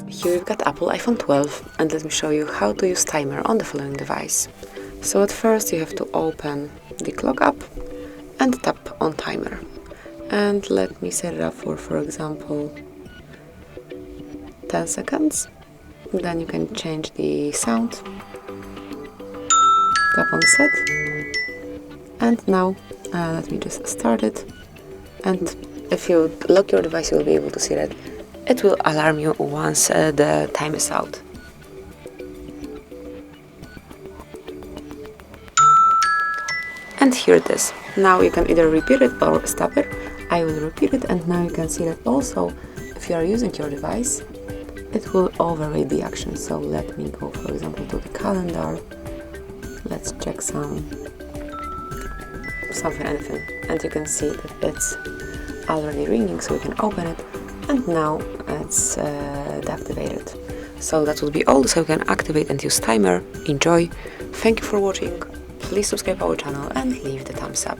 Here you've got Apple iPhone 12, and let me show you how to use timer on the following device. So at first you have to open the clock app and tap on timer. And let me set it up for example, 10 seconds. Then you can change the sound. Tap on set. And now let me just start it. And if you lock your device, you will be able to see that it will alarm you once the time is out. And here it is. Now you can either repeat it or stop it. I will repeat it, and now you can see that also if you are using your device, it will override the action. So let me go, for example, to the calendar. Let's check anything, and you can see that it's already ringing, so we can open it, and now it's deactivated. So that will be all. So you can activate and use timer. Enjoy. Thank you for watching. Please subscribe our channel and leave the thumbs up.